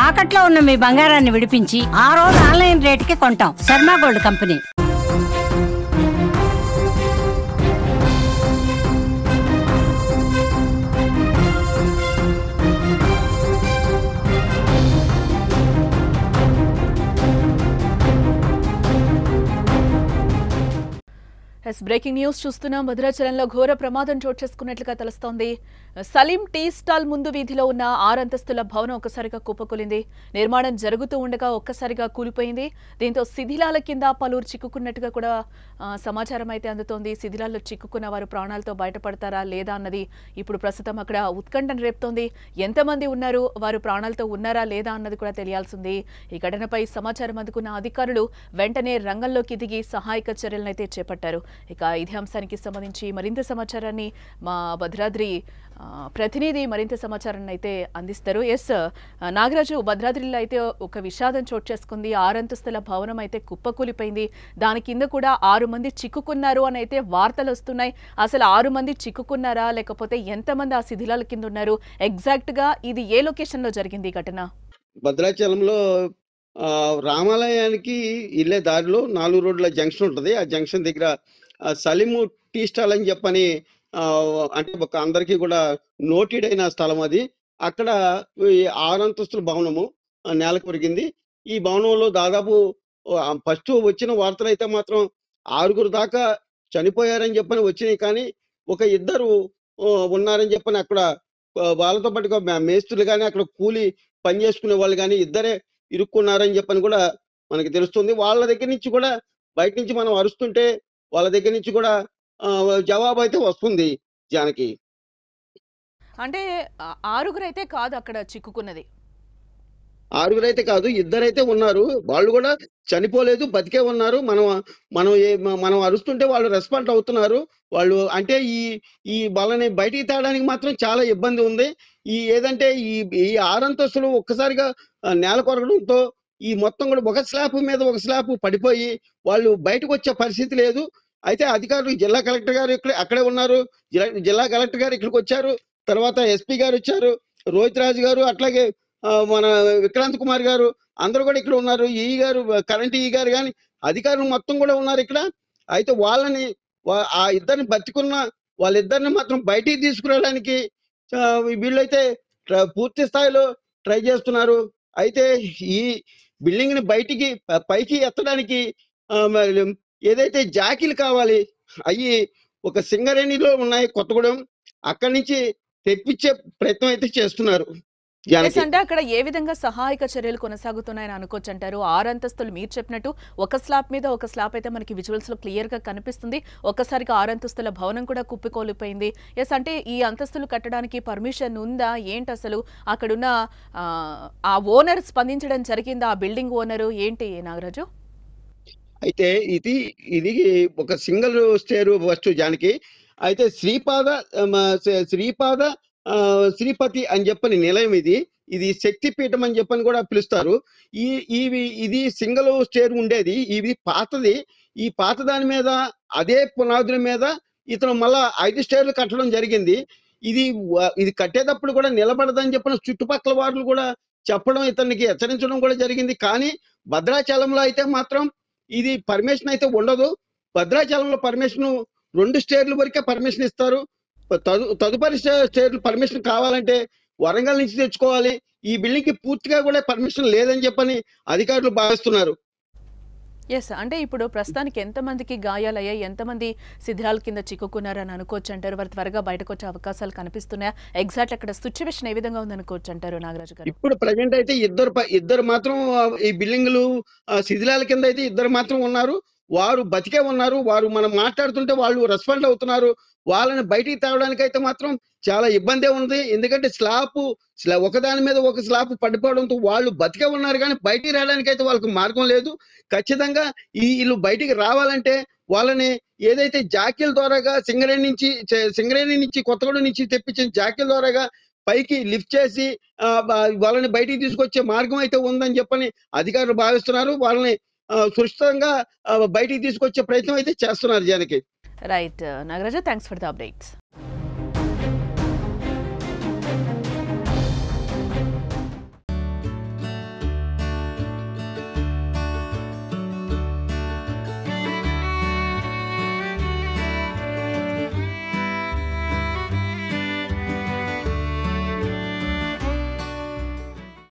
తాకట్లో ఉన్న మీ బంగారాన్ని విడిపించి ఆ రోజు ఆన్లైన్ రేటుకి కొంటాం. Sharma gold company. Breaking news చూస్తున్నాం. భద్రాచలంలో ఘోర ప్రమాదం చోటు చేసుకున్నట్లుగా తెలుస్తోంది. సలీం టీ స్టాల్ ముందు వీధిలో ఉన్న 6 అంతస్తుల భవనం ఒక్కసారిగా కుప్పకూలింది. నిర్మాణం జరుగుతూ ఉండగా ఒక్కసారిగా కూలిపోయింది. దీంతో శిథిలాల కింద పలువురు చిక్కుకున్నట్టుగా కూడా సమాచారం అయితే అందుతోంది. శిథిలాల్లో చిక్కుకున్న వారు ప్రాణాలతో బయటపడతారా లేదా అన్నది ఇప్పుడు ప్రస్తుతం అక్కడ ఉత్కంఠను రేపుతోంది. ఎంతమంది ఉన్నారు, వారు ప్రాణాలతో ఉన్నారా లేదా అన్నది కూడా తెలియాల్సింది. ఈ ఘటనపై సమాచారం అందుకున్న అధికారులు వెంటనే రంగంలోకి దిగి సహాయక చర్యలనైతే చేపట్టారు. ఇక ఇదే అంశానికి సంబంధించి మరింత సమాచారాన్ని మా భద్రాద్రి ప్రతినిధి మరింత సమాచారాన్ని అయితే అందిస్తారు. ఎస్ నాగరాజు, భద్రాద్రిలో అయితే ఒక విషాదం చోటు చేసుకుంది. 6 అంతస్తుల భవనం అయితే కుప్పకూలిపోయింది. దాని కింద కూడా 6 మంది చిక్కుకున్నారు అని అయితే వార్తలు వస్తున్నాయి. అసలు 6 మంది చిక్కుకున్నారా, లేకపోతే ఎంతమంది ఆ శిథిలాల కింద ఉన్నారు? ఎగ్జాక్ట్ గా ఇది ఏ లొకేషన్ లో జరిగింది ఈ ఘటన? భద్రాచలంలో రామాలయానికి వెళ్ళే దారిలో 4 రోడ్ల జంక్షన్ ఉంటుంది. ఆ జంక్షన్ దగ్గర సలీము టీ స్టాల్ అని చెప్పని అంటే ఒక అందరికీ కూడా నోటెడ్ అయిన స్థలం అది. అక్కడ ఈ 6 అంతస్తుల భవనము నేలకు ఒరిగింది. ఈ భవనంలో దాదాపు ఫస్ట్ వచ్చిన వార్తలు అయితే మాత్రం 6 దాకా చనిపోయారని చెప్పని వచ్చినాయి. కానీ ఒక ఇద్దరు ఉన్నారని చెప్పని అక్కడ వాళ్ళతో పాటుగా మేస్త్రులు కానీ అక్కడ కూలి పని చేసుకునే వాళ్ళు కానీ ఇద్దరే ఇరుక్కున్నారని చెప్పని కూడా మనకి తెలుస్తుంది. వాళ్ళ దగ్గర నుంచి కూడా బయట నుంచి మనం అరుస్తుంటే వాళ్ళ దగ్గర నుంచి కూడా జవాబు అయితే వస్తుంది జానకి. అంటే 6 అయితే కాదు అక్కడ చిక్కుకున్నది. 6 అయితే కాదు, ఇద్దరైతే ఉన్నారు. వాళ్ళు కూడా చనిపోలేదు, బతికే ఉన్నారు. మనం మనం మనం అరుస్తుంటే వాళ్ళు రెస్పాండ్ అవుతున్నారు. వాళ్ళు అంటే ఈ వాళ్ళని బయటికి తేవడానికి మాత్రం చాలా ఇబ్బంది ఉంది. ఏదంటే ఈ 6 అంతస్తులు ఒక్కసారిగా నేల కొరగడంతో ఈ మొత్తం కూడా ఒక స్లాబ్ మీద ఒక స్లాబ్ పడిపోయి వాళ్ళు బయటకు వచ్చే పరిస్థితి లేదు. అయితే అధికారులు జిల్లా కలెక్టర్ గారు అక్కడే ఉన్నారు. జిల్లా కలెక్టర్ గారు ఇక్కడికి వచ్చారు. తర్వాత ఎస్పీ గారు వచ్చారు, రోహిత్ రాజు గారు, అట్లాగే మన విక్రాంత్ కుమార్ గారు అందరూ కూడా ఇక్కడ ఉన్నారు. ఈ గారు, కరెంట్ ఈ గారు కానీ అధికారులు మొత్తం కూడా ఉన్నారు ఇక్కడ. అయితే వాళ్ళని ఆ ఇద్దరిని బతికున్న వాళ్ళిద్దరిని మాత్రం బయటికి తీసుకురావడానికి వీళ్ళైతే పూర్తి స్థాయిలో ట్రై చేస్తున్నారు. అయితే ఈ బిల్డింగ్ ని పైకి ఎత్తడానికి ఏదైతే జాకీలు కావాలి అవి ఒక సింగరేణిలో ఉన్నాయి కొత్తగూడెం, అక్కడి నుంచి తెప్పించే ప్రయత్నం అయితే చేస్తున్నారు. అంటే అక్కడ ఏ విధంగా సహాయక చర్యలు కొనసాగుతున్నాయని అనుకోవచ్చు అంటారు? 6 అంతస్తులు మీరు చెప్పినట్టు ఒక స్లాబ్ మీద ఒక స్లాబ్ అయితే మనకి విజువల్స్ లో క్లియర్ గా కనిపిస్తుంది. ఒక్కసారిగా 6 అంతస్తుల భవనం కూడా కుప్పికోలిపోయింది. ఎస్, అంటే ఈ అంతస్తులు కట్టడానికి పర్మిషన్ ఉందా ఏంటి? అసలు అక్కడున్న ఆ ఓనర్ స్పందించడం జరిగిందా? ఆ బిల్డింగ్ ఓనరు ఏంటి నాగరాజు? అయితే ఇది ఒక సింగిల్ స్టేర్ ఫస్ట్ జానకి. అయితే శ్రీపతి అని చెప్పని నిలయం ఇది శక్తి పీఠం అని చెప్పని కూడా పిలుస్తారు. ఇది సింగిల్ స్టేర్ ఉండేది. ఇది పాతది. ఈ పాత దాని మీద అదే పునాదుల మీద ఇతను మళ్ళా 5 స్టేర్లు కట్టడం జరిగింది. ఇది కట్టేటప్పుడు కూడా నిలబడదని చెప్పిన చుట్టుపక్కల వాళ్ళు కూడా చెప్పడం, ఇతనికి హెచ్చరించడం కూడా జరిగింది. కానీ భద్రాచలంలో అయితే మాత్రం ఇది పర్మిషన్ అయితే ఉండదు. భద్రాచలంలో పర్మిషన్ 2 స్టేర్ల వరకే పర్మిషన్ ఇస్తారు. తదుపరి స్టేర్లు పర్మిషన్ కావాలంటే వరంగల్ నుంచి తెచ్చుకోవాలి. ఈ బిల్డింగ్ కి పూర్తిగా కూడా పర్మిషన్ లేదని చెప్పని అధికారులు భావిస్తున్నారు. ఎస్, అంటే ఇప్పుడు ప్రస్తుతానికి ఎంతమందికి గాయాలయ్యాయి, ఎంతమంది శిథిలాల కింద చిక్కుకున్నారని అనుకోవచ్చు అంటారు? వారు త్వరగా బయటకు వచ్చే అవకాశాలు కనిపిస్తున్నాయా? ఎగ్జాక్ట్ అక్కడ సిచ్యువేషన్ ఏ విధంగా ఉంది అనుకోవచ్చు అంటారు నాగరాజు గారు? ఇప్పుడు ప్రజెంట్ అయితే ఇద్దరు మాత్రం ఈ బిల్డింగ్లు శిథిలాల కింద అయితే ఇద్దరు మాత్రం ఉన్నారు. వారు బతికే ఉన్నారు. వారు మనం మాట్లాడుతుంటే వాళ్ళు రెస్పాండ్ అవుతున్నారు. వాళ్ళని బయటికి తేవడానికి అయితే మాత్రం చాలా ఇబ్బందే ఉంది. ఎందుకంటే ఒకదాని మీద ఒక స్లాబ్ పడిపోవడంతో వాళ్ళు బతికే ఉన్నారు, కానీ బయటికి రావడానికి అయితే వాళ్ళకి మార్గం లేదు. ఖచ్చితంగా వీళ్ళు బయటికి రావాలంటే వాళ్ళని ఏదైతే జాకీల ద్వారాగా సింగరేణి నుంచి కొత్తగూడెం నుంచి తెప్పించిన జాకీల ద్వారాగా పైకి లిఫ్ట్ చేసి వాళ్ళని బయటికి తీసుకొచ్చే మార్గం అయితే ఉందని చెప్పని అధికారులు భావిస్తున్నారు. వాళ్ళని సురక్షితంగా బయటికి తీసుకొచ్చే ప్రయత్నం అయితే చేస్తున్నారు Janaki. Right Nagaraju, thanks for the updates.